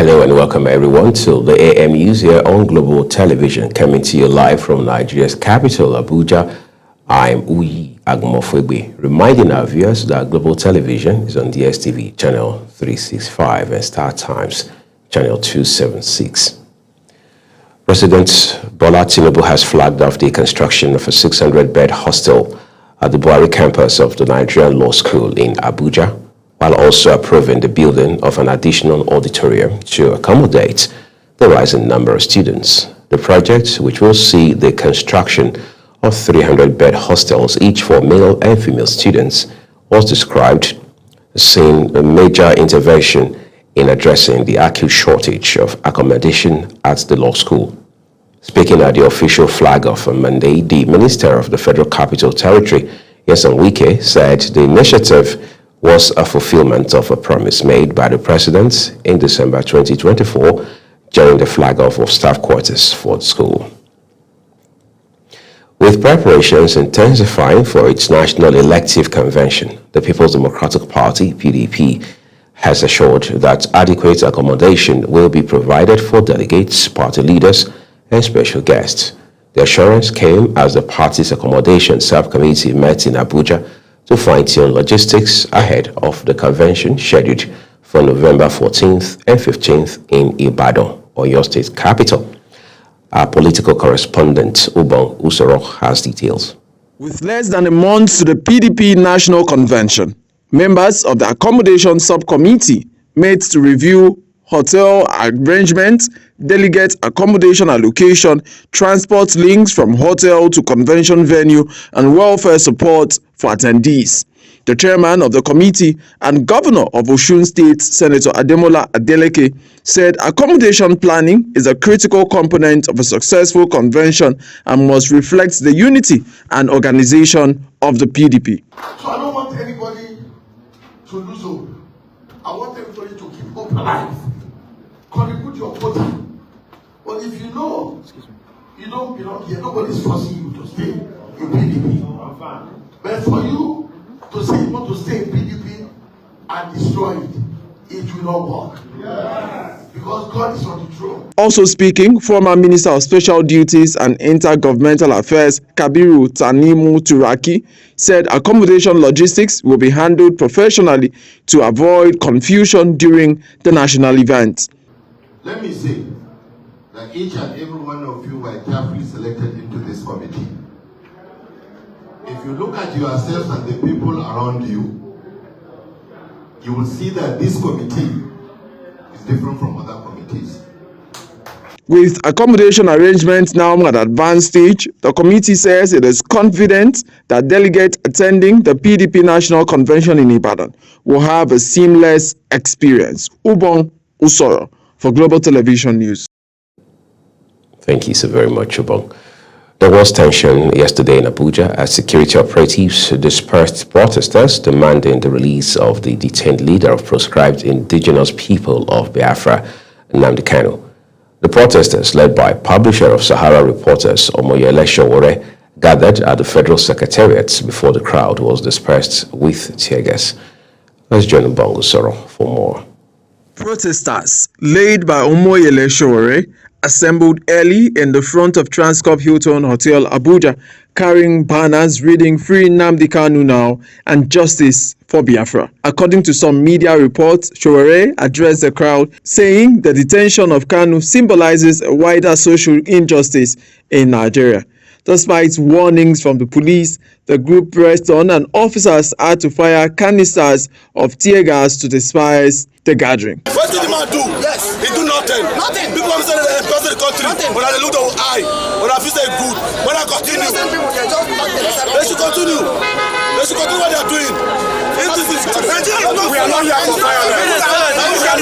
Hello and welcome everyone to the AM News here on Global Television, coming to you live from Nigeria's capital, Abuja. I'm Uyi Agumofwegbe, reminding our viewers that Global Television is on DSTV channel 365 and Star Times channel 276. President Bola Tinubu has flagged off the construction of a 600-bed hostel at the Buhari campus of the Nigerian Law School in Abuja, while also approving the building of an additional auditorium to accommodate the rising number of students. The project, which will see the construction of 300-bed hostels, each for male and female students, was described as seeing a major intervention in addressing the acute shortage of accommodation at the law school. Speaking at the official flag-off on Monday, the Minister of the Federal Capital Territory, Nyesom Wike, said the initiative was a fulfillment of a promise made by the President in December 2024 during the flag-off of staff quarters for the school. With preparations intensifying for its national elective convention, the People's Democratic Party, PDP, has assured that adequate accommodation will be provided for delegates, party leaders, and special guests. The assurance came as the party's accommodation subcommittee met in Abuja to fine-tune logistics ahead of the convention scheduled for November 14th and 15th in Ibadan, Oyo State capital. Our political correspondent, Ubong Usoro, has details. With less than a month to the PDP National Convention, members of the Accommodation Subcommittee met to review hotel arrangements, delegate accommodation allocation, transport links from hotel to convention venue, and welfare support for attendees. The chairman of the committee and governor of Osun State, Senator Ademola Adeleke, said accommodation planning is a critical component of a successful convention and must reflect the unity and organization of the PDP. So I don't want anybody to lose hope. I want everybody to keep hope alive. Contribute your quota. But if you know you don't belong here, nobody's forcing you to stay in PDP. But for you to say you want to stay in PDP and destroy it, it will not work. Yes. Because God is on the throne. Also speaking, former Minister of Special Duties and Intergovernmental Affairs, Kabiru Tanimu Turaki, said accommodation logistics will be handled professionally to avoid confusion during the national event. Let me say that each and every one of you were carefully selected into this committee. If you look at yourselves and the people around you, you will see that this committee is different from other committees. With accommodation arrangements now at advanced stage, the committee says it is confident that delegates attending the PDP National Convention in Ibadan will have a seamless experience. Ubong Usoro for Global Television News. Thank you so very much, Ubong. There was tension yesterday in Abuja as security operatives dispersed protesters demanding the release of the detained leader of proscribed indigenous people of Biafra, Nnamdi Kanu. The protesters, led by publisher of Sahara Reporters, Omoyele Sowore, gathered at the Federal Secretariat before the crowd was dispersed with tear gas. Let's join Ubong Usoro for more. Protesters, led by Omoyele Sowore, assembled early in the front of Transcorp Hilton Hotel, Abuja, carrying banners reading "Free Nnamdi Kanu Now" and "Justice for Biafra." According to some media reports, Sowore addressed the crowd, saying the detention of Kanu symbolizes a wider social injustice in Nigeria. Despite warnings from the police, the group pressed on and officers had to fire canisters of tear gas to disperse the gathering. What did the man do? Yes. He do nothing. Nothing. People have said they embezzle the country. Nothing. But I look the eye. But I feel say good. But I continue. They should continue. They should continue what they are doing. We are not here for violence. We are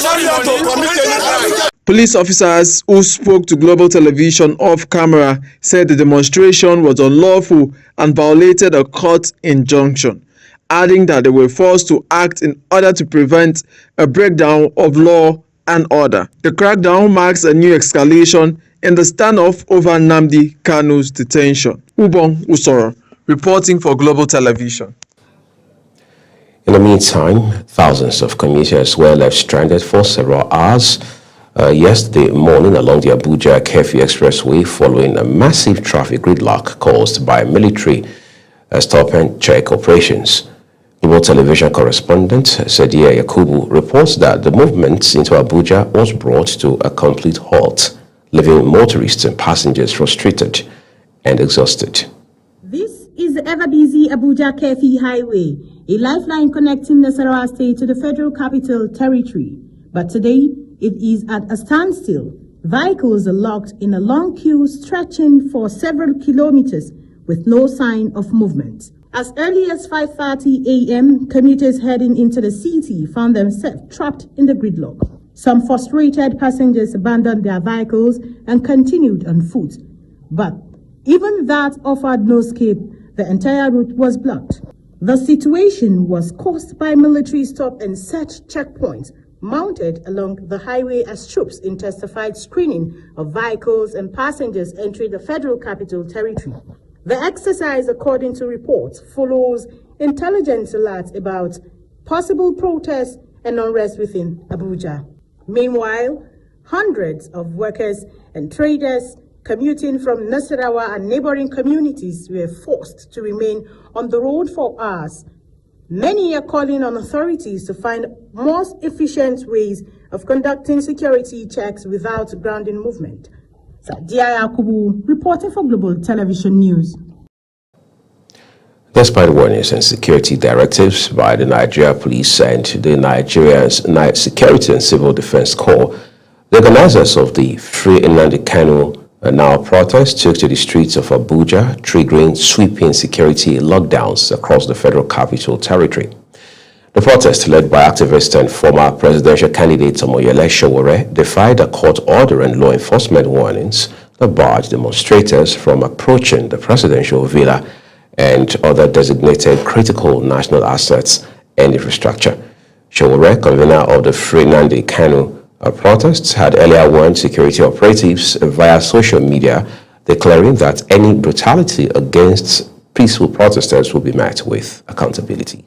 not here to commit any. Police officers who spoke to Global Television off camera said the demonstration was unlawful and violated a court injunction, adding that they were forced to act in order to prevent a breakdown of law and order. The crackdown marks a new escalation in the standoff over Nnamdi Kanu's detention. Ubong Usoro, reporting for Global Television. In the meantime, thousands of commuters were left stranded for several hours yesterday morning along the Abuja-Kefi Expressway following a massive traffic gridlock caused by military stop-and-check operations. Global television correspondent Sadiya Yakubu reports that the movement into Abuja was brought to a complete halt, leaving motorists and passengers frustrated and exhausted. This is the ever-busy Abuja-Kefi Highway, a lifeline connecting Nasarawa State to the Federal Capital Territory. But today, it is at a standstill. Vehicles are locked in a long queue stretching for several kilometers with no sign of movement. As early as 5:30 a.m., commuters heading into the city found themselves trapped in the gridlock. Some frustrated passengers abandoned their vehicles and continued on foot. But even that offered no escape. The entire route was blocked. The situation was caused by military stop-and-search checkpoints mounted along the highway as troops intensified screening of vehicles and passengers entering the Federal Capital Territory. The exercise, according to reports, follows intelligence alerts about possible protests and unrest within Abuja. Meanwhile, hundreds of workers and traders commuting from Nasarawa and neighboring communities were forced to remain on the road for hours. Many are calling on authorities to find more efficient ways of conducting security checks without grounding movement. Sadiya Yakubu, reporting for Global Television News. Despite warnings and security directives by the Nigeria Police and the Nigeria's Security and Civil Defense Corps, the organizers of the Free Nnamdi Kanu Now protest took to the streets of Abuja, triggering sweeping security lockdowns across the Federal Capital Territory. The protest, led by activist and former presidential candidate Omoyele Sowore, defied a court order and law enforcement warnings that barred demonstrators from approaching the presidential villa and other designated critical national assets and infrastructure. Sowore, convener of the Free Nnamdi Kanu protests, had earlier warned security operatives via social media, declaring that any brutality against peaceful protesters will be met with accountability.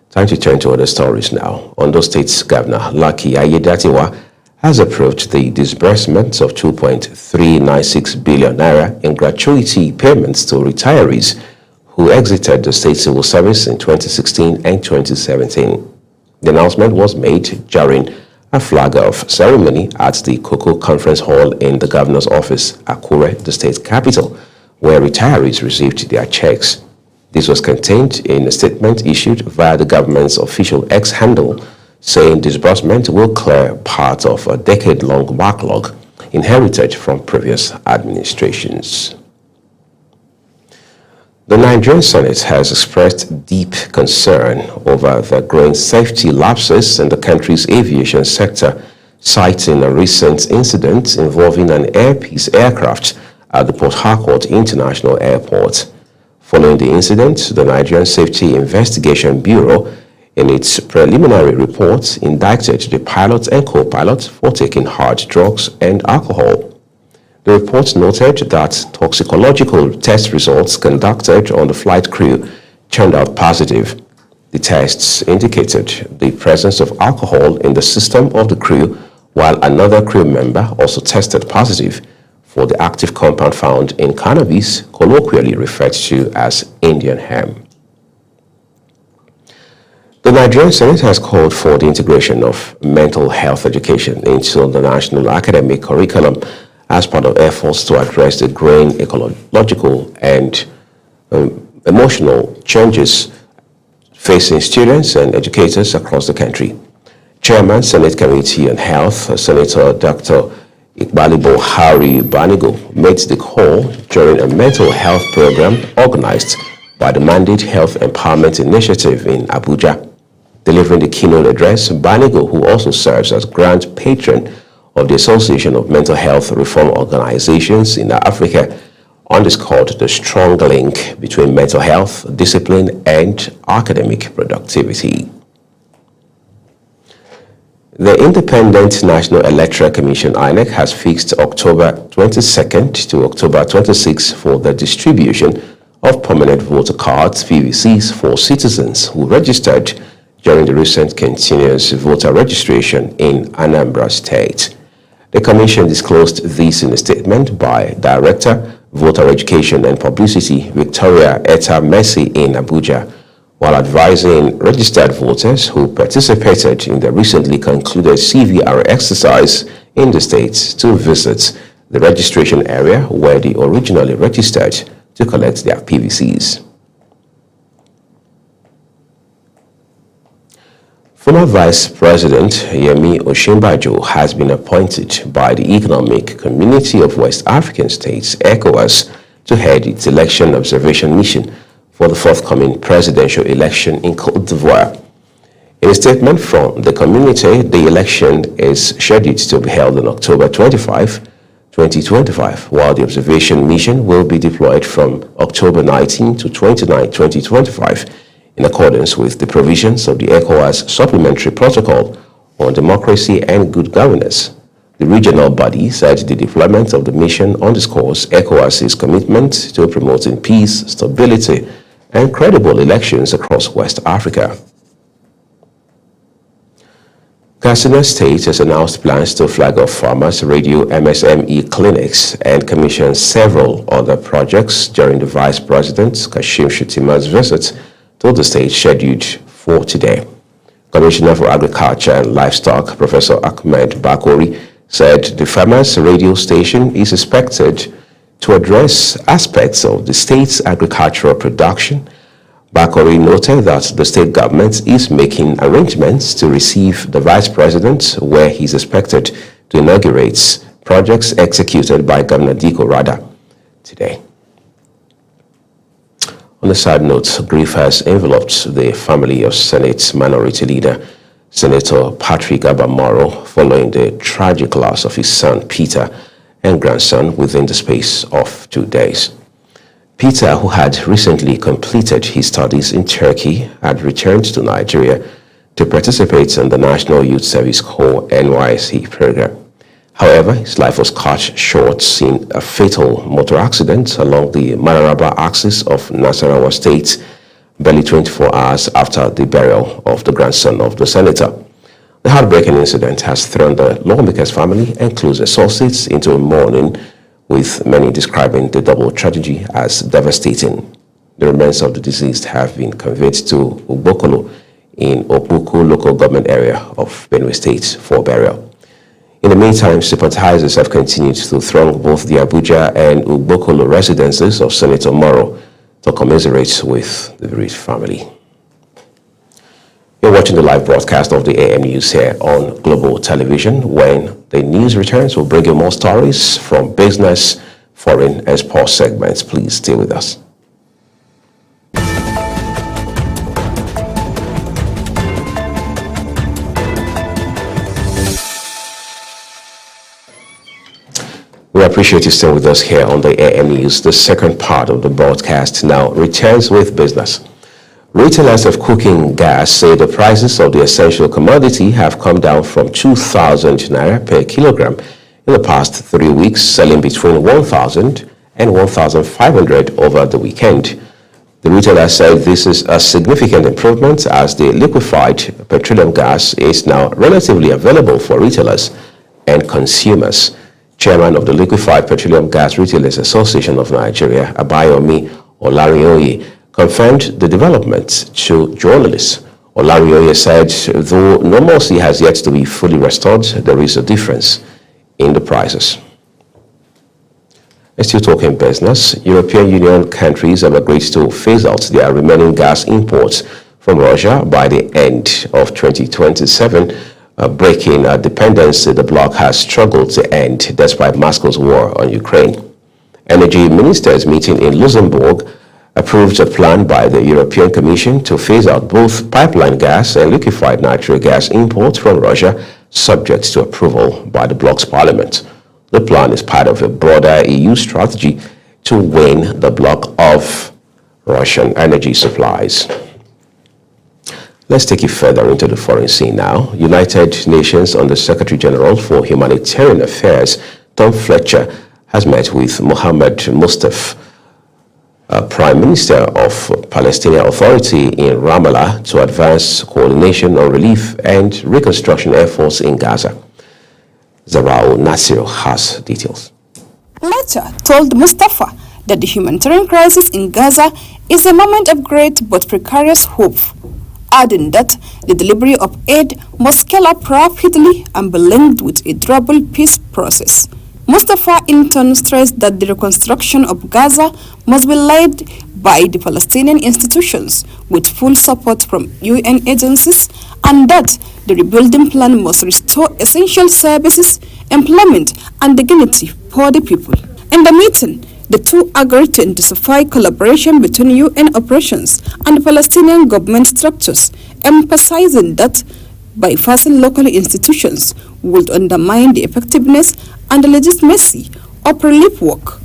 Time to turn to other stories now. Ondo State's Governor Lucky Aiyedatiwa has approved the disbursement of 2.396 billion naira in gratuity payments to retirees who exited the state civil service in 2016 and 2017. The announcement was made during a flag-off ceremony at the Koko Conference Hall in the governor's office, Akure, the state capital, where retirees received their checks. This was contained in a statement issued via the government's official X handle, saying disbursement will clear part of a decade-long backlog inherited from previous administrations. The Nigerian Senate has expressed deep concern over the growing safety lapses in the country's aviation sector, citing a recent incident involving an Air Peace aircraft at the Port Harcourt International Airport. Following the incident, the Nigerian Safety Investigation Bureau, in its preliminary report, indicted the pilot and co-pilot for taking hard drugs and alcohol. The report noted that toxicological test results conducted on the flight crew turned out positive. The tests indicated the presence of alcohol in the system of the crew, while another crew member also tested positive for the active compound found in cannabis, colloquially referred to as Indian hemp. The Nigerian Senate has called for the integration of mental health education into the national academic curriculum as part of efforts to address the growing ecological and emotional challenges facing students and educators across the country. Chairman, Senate Committee on Health, Senator Dr. Iqbali Buhari Banigo, made the call during a mental health program organized by the Mandate Health Empowerment Initiative in Abuja. Delivering the keynote address, Banigo, who also serves as Grand Patron of the Association of Mental Health Reform Organizations in Africa, underscored the strong link between mental health, discipline, and academic productivity. The Independent National Electoral Commission, INEC, has fixed October 22nd to October 26th for the distribution of permanent voter cards (PVCs) for citizens who registered during the recent continuous voter registration in Anambra State. The Commission disclosed this in a statement by Director, Voter Education and Publicity, Victoria Etta Messi in Abuja, while advising registered voters who participated in the recently concluded CVR exercise in the state to visit the registration area where they originally registered to collect their PVCs. Former Vice President Yemi Osinbajo has been appointed by the Economic Community of West African States, ECOWAS, to head its election observation mission for the forthcoming presidential election in Côte d'Ivoire. In a statement from the community, the election is scheduled to be held on October 25, 2025, while the observation mission will be deployed from October 19 to 29, 2025, in accordance with the provisions of the ECOWAS Supplementary Protocol on Democracy and Good Governance. The regional body said the deployment of the mission underscores ECOWAS's commitment to promoting peace, stability, and credible elections across West Africa. Katsina State has announced plans to flag off farmers' radio MSME clinics and commission several other projects during the Vice President Kashim Shettima's visit to the state scheduled for today. Commissioner for Agriculture and Livestock, Professor Ahmed Bakori, said the farmers' radio station is expected to address aspects of the state's agricultural production. Bakori noted that the state government is making arrangements to receive the vice president, where he is expected to inaugurate projects executed by Governor Diko Rada today. On a side note, grief has enveloped the family of Senate Minority Leader Senator Patrick Abamoro following the tragic loss of his son Peter and grandson within the space of 2 days. Peter, who had recently completed his studies in Turkey, had returned to Nigeria to participate in the National Youth Service Corps NYSC program. However, his life was cut short in a fatal motor accident along the Mararaba axis of Nasarawa State, barely 24 hours after the burial of the grandson of the senator. The heartbreaking incident has thrown the lawmaker's family and close associates into mourning, with many describing the double tragedy as devastating. The remains of the deceased have been conveyed to Ubokolo in Opuku local government area of Benue State for burial. In the meantime, sympathizers have continued to throng both the Abuja and Ubokolo residences of Senator Moro to commiserate with the bereaved family. You're watching the live broadcast of the AM News here on Global Television. When the news returns, we'll bring you more stories from business, foreign, and sports segments. Please stay with us. We appreciate you staying with us here on the AM News. The second part of the broadcast now returns with business. Retailers of cooking gas say the prices of the essential commodity have come down from 2,000 naira per kilogram in the past 3 weeks, selling between 1,000 and 1,500 over the weekend. The retailer said this is a significant improvement as the liquefied petroleum gas is now relatively available for retailers and consumers. Chairman of the Liquefied Petroleum Gas Retailers Association of Nigeria, Abayomi Olarioye, confirmed the development to journalists. Olarioye said, though normalcy has yet to be fully restored, there is a difference in the prices. Still talking business, European Union countries have agreed to phase out their remaining gas imports from Russia by the end of 2027, breaking a dependency the bloc has struggled to end despite Moscow's war on Ukraine. Energy ministers meeting in Luxembourg approved a plan by the European Commission to phase out both pipeline gas and liquefied natural gas imports from Russia, subject to approval by the bloc's parliament. The plan is part of a broader EU strategy to wean the bloc of Russian energy supplies. Let's take it further into the foreign scene now. United Nations Under Secretary General for Humanitarian Affairs, Tom Fletcher, has met with Mohammed Mustapha Prime Minister of Palestinian Authority in Ramallah to advance coordination on relief and reconstruction efforts in Gaza. Zarau Nasir has details. Letter told Mustafa that the humanitarian crisis in Gaza is a moment of great but precarious hope, adding that the delivery of aid must scale up rapidly and be linked with a durable peace process. Mustafa in turn stressed that the reconstruction of Gaza must be led by the Palestinian institutions with full support from UN agencies, and that the rebuilding plan must restore essential services, employment, and dignity for the people. In the meeting, the two agreed to intensify collaboration between UN operations and the Palestinian government structures, emphasizing that bypassing local institutions would undermine the effectiveness and the legitimacy of relief work.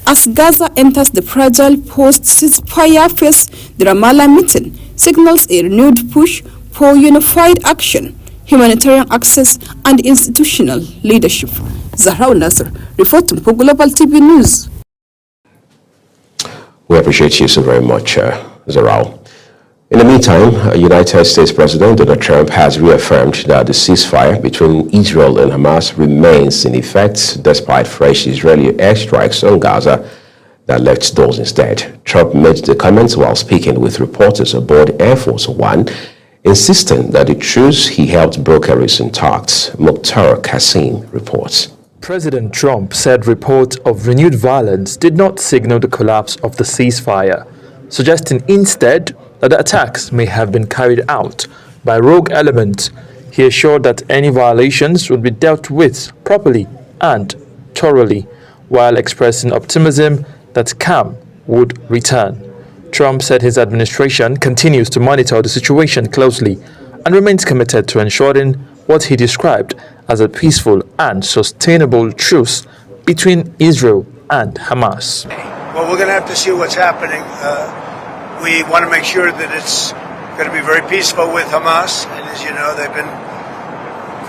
As Gaza enters the fragile post-ceasefire phase, the Ramallah meeting signals a renewed push for unified action, humanitarian access, and institutional leadership. Zahra Nasser, reporting for Global TV News. We appreciate you so very much, Zarau. In the meantime, United States President Donald Trump has reaffirmed that the ceasefire between Israel and Hamas remains in effect despite fresh Israeli airstrikes on Gaza that left dozens dead. Trump made the comments while speaking with reporters aboard Air Force One, insisting that the truce he helped broker is intact. Mukhtar Qasim reports. President Trump said reports of renewed violence did not signal the collapse of the ceasefire, suggesting instead that the attacks may have been carried out by rogue elements. He assured that any violations would be dealt with properly and thoroughly, while expressing optimism that calm would return. Trump said his administration continues to monitor the situation closely and remains committed to ensuring what he described as a peaceful and sustainable truce between Israel and Hamas. Well, we're going to have to see what's happening. We want to make sure that it's going to be very peaceful with Hamas. And as you know, they've been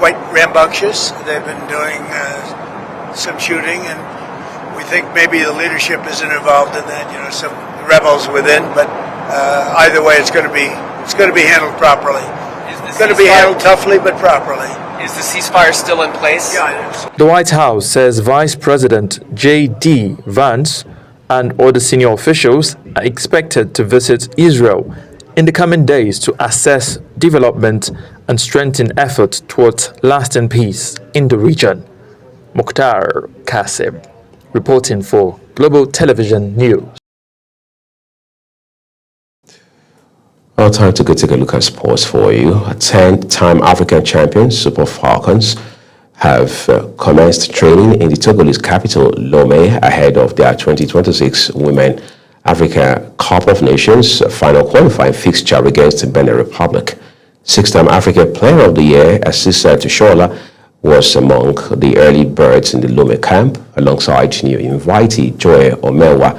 quite rambunctious. They've been doing some shooting, and we think maybe the leadership isn't involved in that. You know, some rebels within. But either way, it's going to be handled properly. It's going to be handled toughly, but properly. Is the ceasefire still in place? Yeah, it is. The White House says Vice President J.D. Vance and other senior officials are expected to visit Israel in the coming days to assess development and strengthen efforts towards lasting peace in the region. Mukhtar Qasim, reporting for Global Television News. Well, time to go take a look at sports for you. 10-time African champions Super Falcons have commenced training in the Togolese capital, Lomé, ahead of their 2026 Women Africa Cup of Nations final qualifying fixture against Benin Republic. 6-time African Player of the Year, Asisa Tushola, was among the early birds in the Lomé camp, alongside new invitee Joy Omewa,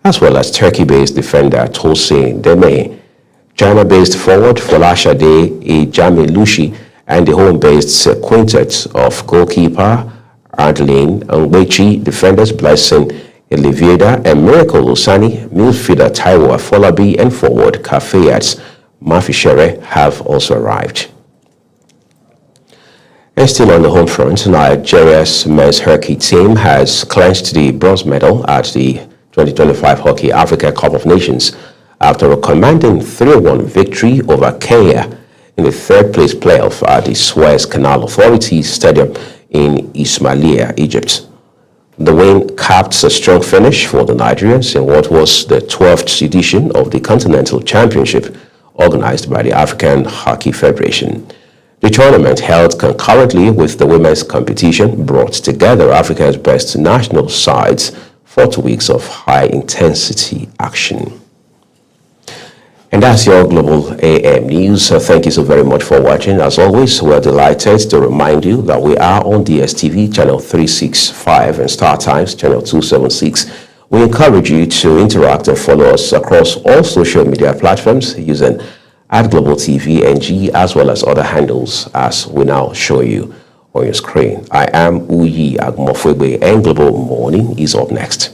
as well as Turkey-based defender Tosin Deme, China-based forward Folashade Ejami Lushi, and the home-based quintet of goalkeeper Adeline Ngwechi, defenders Blessing Elivieda and Miracle Usani, midfielder Taiwo Afolabi, and forward Kafayat Mafishere have also arrived. And still on the home front, Nigeria's men's hockey team has clinched the bronze medal at the 2025 Hockey Africa Cup of Nations after a commanding 3-1 victory over Kenya in the third-place playoff at the Suez Canal Authority Stadium in Ismailia, Egypt. The win capped a strong finish for the Nigerians in what was the 12th edition of the Continental Championship organized by the African Hockey Federation. The tournament, held concurrently with the women's competition, brought together Africa's best national sides for 2 weeks of high-intensity action. And that's your Global AM News. Thank you so very much for watching. As always, we're delighted to remind you that we are on DSTV channel 365 and Star Times channel 276. We encourage you to interact and follow us across all social media platforms using @GlobalTVNG as well as other handles as we now show you on your screen. I am Uyi Agmofwebe, and Global Morning is up next.